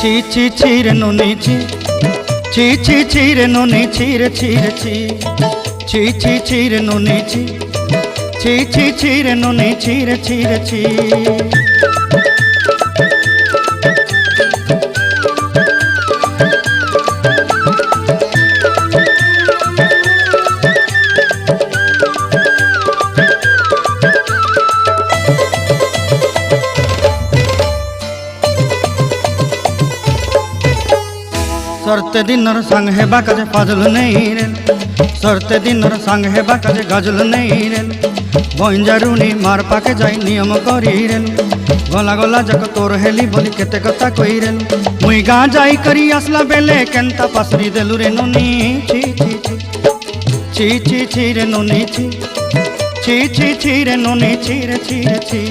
ছি ছি ছি রে নুনি ছি, ছি ছি ছি রে নুনি ছি রে ছি রে ছি, ছি ছি ছি রে নুনি ছি, ছি ছি ছি রে নুনি ছি রে ছি রে ছি। सरते दिनर संग हेबा काजे फाजल नहीं रेल, सरते दिनर संग हेबा काजे गाजल नहीं रेल, बंजारुनी मार पाके जाई नियम करी रेल, गला गला जक तोर हेली बोली केते कथा कई रेल, मुई गा जाई करी आसला बेले केंता पासरी देलु रे नुनी ची ची ची ची ची ची रे नुनी ची, ची ची ची रे नुनी ची रे ची रे ची।